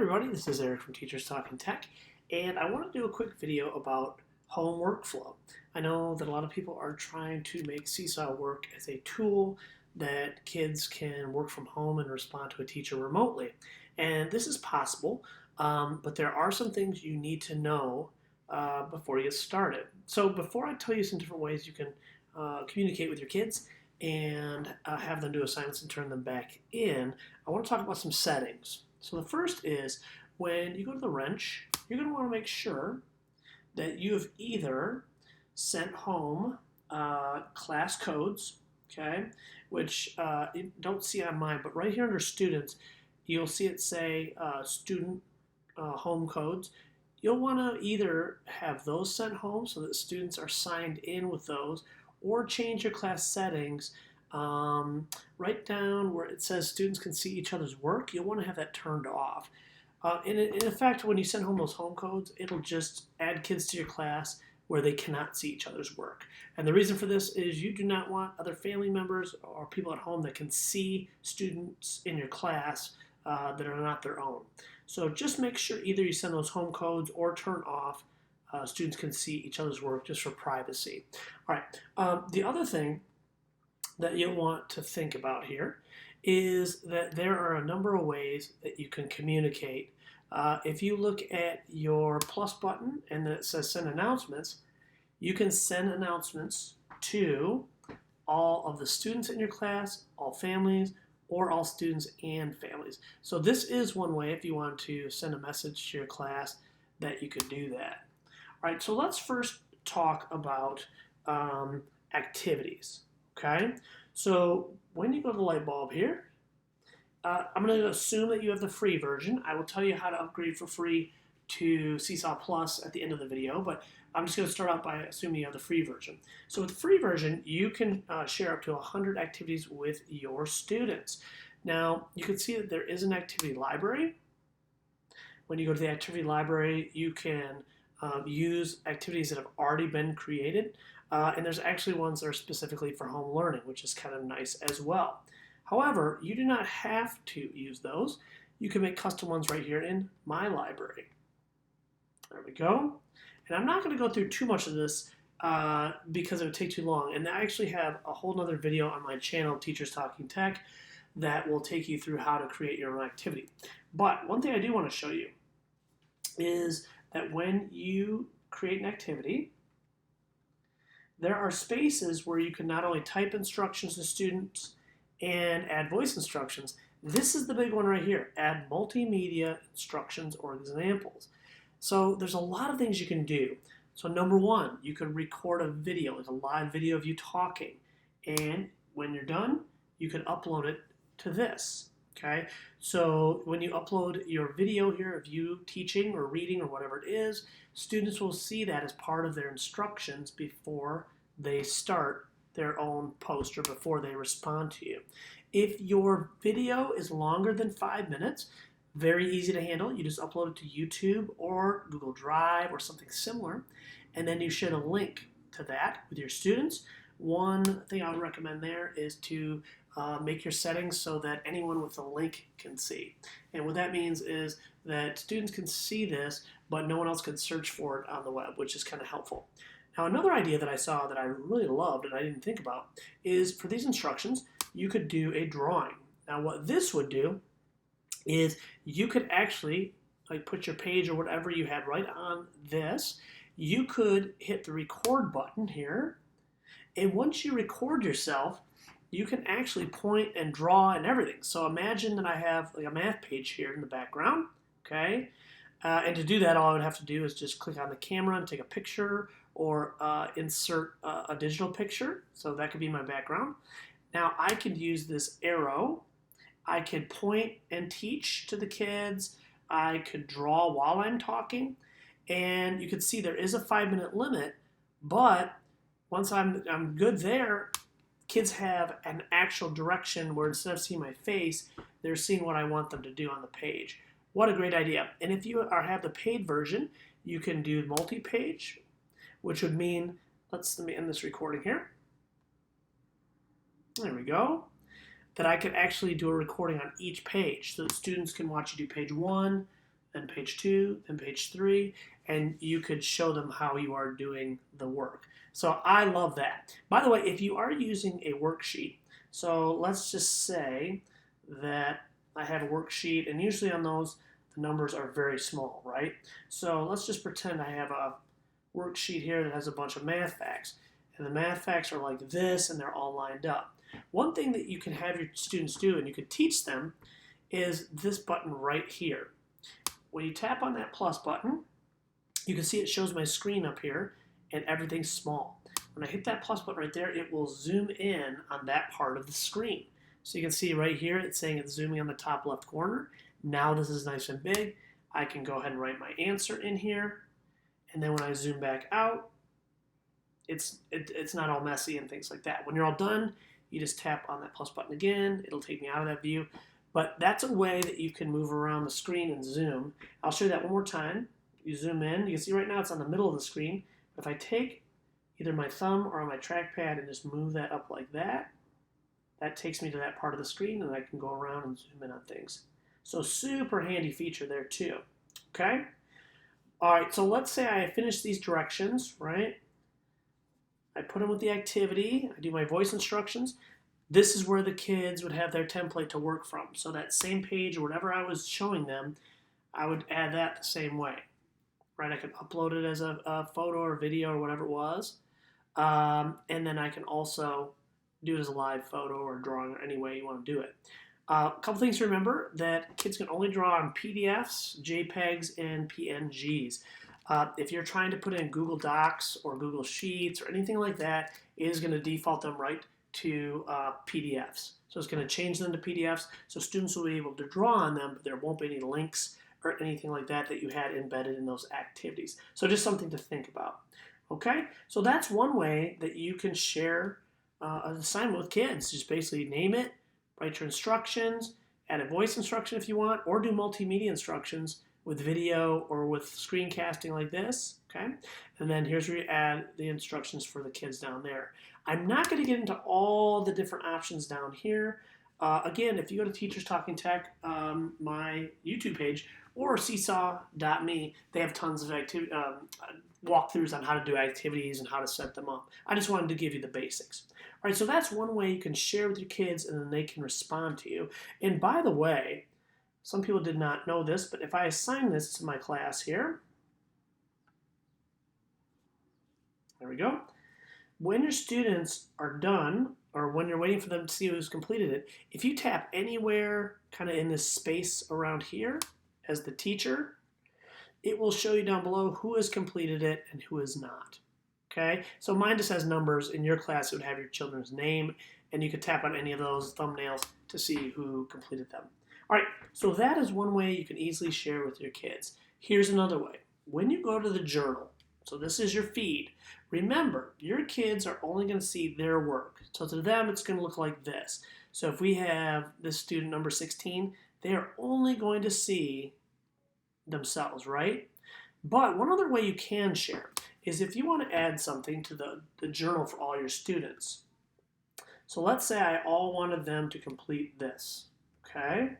everybody, this is Eric from Teachers Talking Tech, and I want to do a quick video about home workflow. I know that a lot of people are trying to make Seesaw work as a tool that kids can work from home and respond to a teacher remotely. And this is possible, but there are some things you need to know before you get started. So before I tell you some different ways you can communicate with your kids and have them do assignments and turn them back in, I want to talk about some settings. So the first is when you go to the wrench, you're going to want to make sure that you have either sent home class codes, okay, which you don't see on mine, but right here under students, you'll see it say student home codes. You'll want to either have those sent home so that students are signed in with those, or change your class settings. Right down where it says students can see each other's work, you'll want to have that turned off. In effect, when you send home those home codes, it'll just add kids to your class where they cannot see each other's work. And the reason for this is you do not want other family members or people at home that can see students in your class that are not their own. So just make sure either you send those home codes or turn off students can see each other's work just for privacy. All right, the other thing that you'll want to think about here is that there are a number of ways that you can communicate. If you look at your plus button and then it says send announcements, you can send announcements to all of the students in your class, all families, or all students and families. So this is one way if you want to send a message to your class that you could do that. All right, so let's first talk about activities, okay? So when you go to the light bulb here, I'm going to assume that you have the free version. I will tell you how to upgrade for free to Seesaw Plus at the end of the video, but I'm just going to start out by assuming you have the free version. So with the free version, you can share up to 100 activities with your students. Now, you can see that there is an activity library. When you go to the activity library, you can use activities that have already been created, and there's actually ones that are specifically for home learning, which is kind of nice as well. However, you do not have to use those. You can make custom ones right here in My Library. There we go. And I'm not going to go through too much of this because it would take too long. And I actually have a whole nother video on my channel, Teachers Talking Tech, that will take you through how to create your own activity. But one thing I do want to show you is that when you create an activity, there are spaces where you can not only type instructions to students and add voice instructions. This is the big one right here, add multimedia instructions or examples. So there's a lot of things you can do. So number one, you could record a video, like a live video of you talking. And when you're done, you can upload it to this. Okay, so when you upload your video here of you teaching or reading or whatever it is, students will see that as part of their instructions before they start their own post or before they respond to you. If your video is longer than 5 minutes, very easy to handle. You just upload it to YouTube or Google Drive or something similar, and then you share the link to that with your students. One thing I would recommend there is to make your settings so that anyone with a link can see. And what that means is that students can see this, but no one else can search for it on the web, which is kind of helpful. Now, another idea that I saw that I really loved and I didn't think about is for these instructions, you could do a drawing. Now, what this would do is you could actually like put your page or whatever you had right on this. You could hit the record button here, and once you record yourself, you can actually point and draw and everything. So imagine that I have like a math page here in the background, okay? And to do that, all I would have to do is just click on the camera and take a picture or insert a digital picture. So that could be my background. Now I could use this arrow. I could point and teach to the kids. I could draw while I'm talking. And you can see there is a 5-minute limit, but once I'm good there, kids have an actual direction where instead of seeing my face, they're seeing what I want them to do on the page. What a great idea. And if you have the paid version, you can do multi-page, which would mean, let me end this recording here. There we go. That I could actually do a recording on each page so that students can watch you do page 1, then page 2, then page 3, and you could show them how you are doing the work. So I love that. By the way, if you are using a worksheet, so let's just say that I have a worksheet, and usually on those, the numbers are very small, right? So let's just pretend I have a worksheet here that has a bunch of math facts. And the math facts are like this, and they're all lined up. One thing that you can have your students do, and you can teach them, is this button right here. When you tap on that plus button, you can see it shows my screen up here, and everything's small. When I hit that plus button right there, it will zoom in on that part of the screen. So you can see right here, it's saying it's zooming on the top left corner. Now this is nice and big. I can go ahead and write my answer in here. And then when I zoom back out, it's not all messy and things like that. When you're all done, you just tap on that plus button again. It'll take me out of that view. But that's a way that you can move around the screen and zoom. I'll show you that one more time. You zoom in. You can see right now it's on the middle of the screen. But if I take either my thumb or my trackpad and just move that up like that, that takes me to that part of the screen, and I can go around and zoom in on things. So super handy feature there too. Okay? All right, so let's say I finish these directions, right? I put them with the activity. I do my voice instructions. This is where the kids would have their template to work from. So that same page or whatever I was showing them, I would add that the same way, right? I could upload it as a photo or video or whatever it was. And then I can also do it as a live photo or drawing or any way you want to do it. A couple things to remember, that kids can only draw on PDFs, JPEGs, and PNGs. If you're trying to put in Google Docs or Google Sheets or anything like that, it is going to default them right to PDFs. So it's going to change them to PDFs, so students will be able to draw on them, but there won't be any links or anything like that that you had embedded in those activities. So just something to think about. Okay, so that's one way that you can share an assignment with kids. Just basically name it, write your instructions, add a voice instruction if you want, or do multimedia instructions with video or with screencasting like this, okay? And then here's where you add the instructions for the kids down there. I'm not going to get into all the different options down here. Again, if you go to Teachers Talking Tech, my YouTube page, or Seesaw.me, they have tons of walkthroughs on how to do activities and how to set them up. I just wanted to give you the basics. All right, so that's one way you can share with your kids and then they can respond to you. And by the way, some people did not know this, but if I assign this to my class here, there we go. When your students are done, or when you're waiting for them to see who's completed it, if you tap anywhere kind of in this space around here as the teacher, it will show you down below who has completed it and who has not. Okay, so mine just has numbers. In your class, it would have your children's name, and you could tap on any of those thumbnails to see who completed them. All right, so that is one way you can easily share with your kids. Here's another way. When you go to the journal, so this is your feed, remember, your kids are only going to see their work. So to them, it's going to look like this. So if we have this student number 16, they are only going to see themselves, right? But one other way you can share is if you want to add something to the journal for all your students. So let's say I all wanted them to complete this, okay?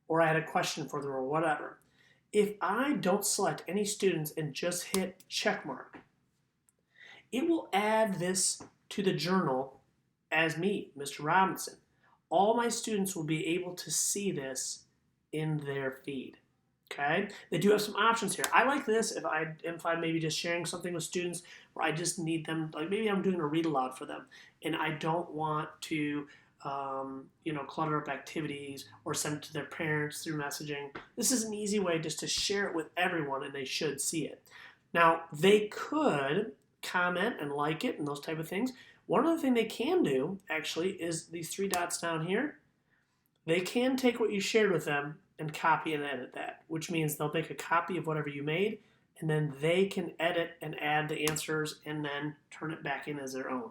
Or I had a question for them or whatever. If I don't select any students and just hit check mark, it will add this to the journal as me, Mr. Robinson. All my students will be able to see this in their feed. Okay, they do have some options here. I like this if I'm maybe just sharing something with students where I just need them, like maybe I'm doing a read aloud for them, and I don't want to, clutter up activities or send it to their parents through messaging. This is an easy way just to share it with everyone, and they should see it. Now they could comment and like it and those type of things. One other thing they can do actually is these three dots down here. They can take what you shared with them and copy and edit that, which means they'll make a copy of whatever you made, and then they can edit and add the answers and then turn it back in as their own.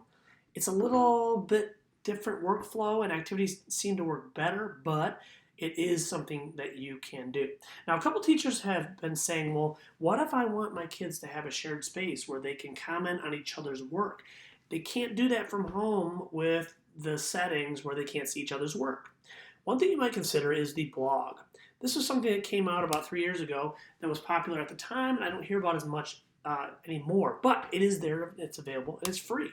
It's a little bit different workflow, and activities seem to work better, but it is something that you can do. Now, a couple teachers have been saying, well, what if I want my kids to have a shared space where they can comment on each other's work? They can't do that from home with the settings where they can't see each other's work. One thing you might consider is the blog. This was something that came out about 3 years ago that was popular at the time, and I don't hear about as much anymore. But it is there, it's available, and it's free.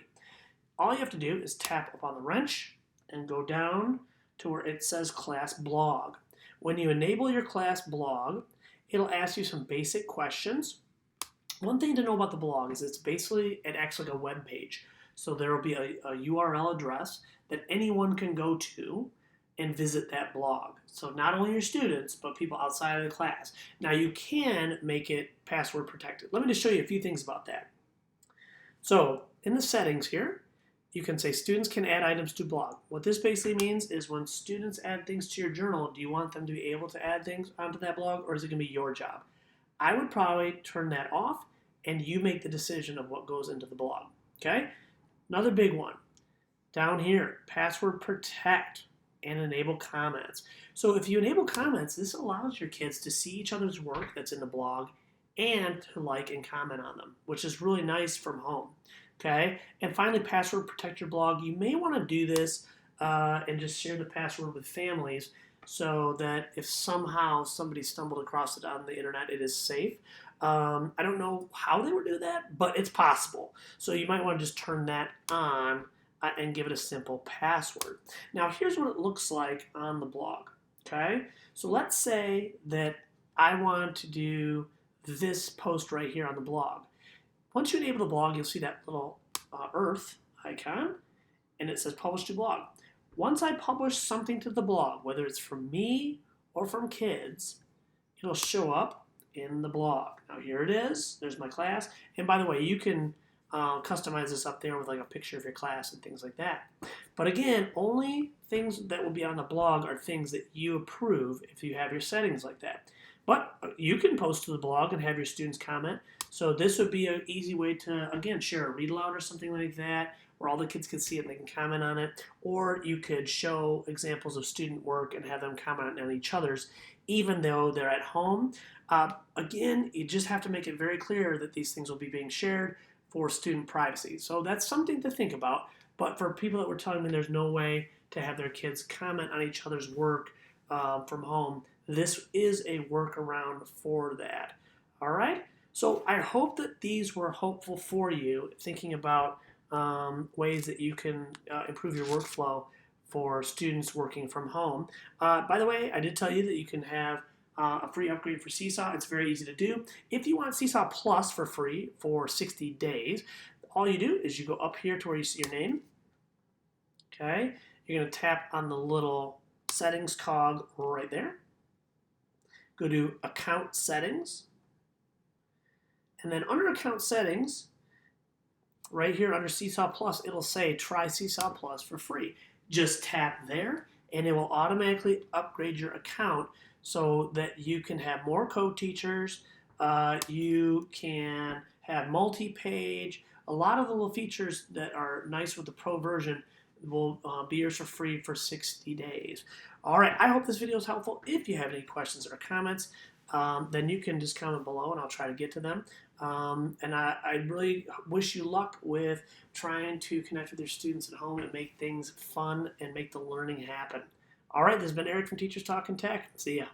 All you have to do is tap up on the wrench and go down to where it says Class Blog. When you enable your Class Blog, it'll ask you some basic questions. One thing to know about the blog is it acts like a web page. So there will be a URL address that anyone can go to and visit that blog. So not only your students, but people outside of the class. Now you can make it password protected. Let me just show you a few things about that. So in the settings here, you can say students can add items to blog. What this basically means is when students add things to your journal, do you want them to be able to add things onto that blog, or is it going to be your job? I would probably turn that off, and you make the decision of what goes into the blog. Okay? Another big one. Down here, password protect and enable comments. So if you enable comments, this allows your kids to see each other's work that's in the blog and to like and comment on them, which is really nice from home. Okay? And finally, password protect your blog. You may want to do this and just share the password with families so that if somehow somebody stumbled across it on the internet, it is safe. I don't know how they would do that, but it's possible. So you might want to just turn that on and give it a simple password. Now here's what it looks like on the blog. Okay? So let's say that I want to do this post right here on the blog. Once you enable the blog, you'll see that little earth icon, and it says publish to blog. Once I publish something to the blog, whether it's from me or from kids, it'll show up in the blog. Now here it is. There's my class. And by the way, you can customize this up there with like a picture of your class and things like that. But again, only things that will be on the blog are things that you approve if you have your settings like that. But you can post to the blog and have your students comment. So this would be an easy way to, again, share a read aloud or something like that, where all the kids can see it and they can comment on it. Or you could show examples of student work and have them comment on each other's, even though they're at home. Again, you just have to make it very clear that these things will be being shared for student privacy. So that's something to think about. But for people that were telling me there's no way to have their kids comment on each other's work from home, this is a workaround for that. All right? So I hope that these were helpful for you, thinking about ways that you can improve your workflow for students working from home. By the way, I did tell you that you can have a free upgrade for Seesaw. It's very easy to do. If you want Seesaw Plus for free for 60 days, all you do is you go up here to where you see your name. Okay? You're going to tap on the little settings cog right there. Go to Account Settings. And then under Account Settings, right here under Seesaw Plus, it'll say try Seesaw Plus for free. Just tap there and it will automatically upgrade your account so that you can have more co-teachers, you can have multi-page. A lot of the little features that are nice with the Pro version will be yours for free for 60 days. All right, I hope this video is helpful. If you have any questions or comments, then you can just comment below and I'll try to get to them. And I really wish you luck with trying to connect with your students at home and make things fun and make the learning happen. All right, this has been Eric from Teachers Talking Tech. See ya.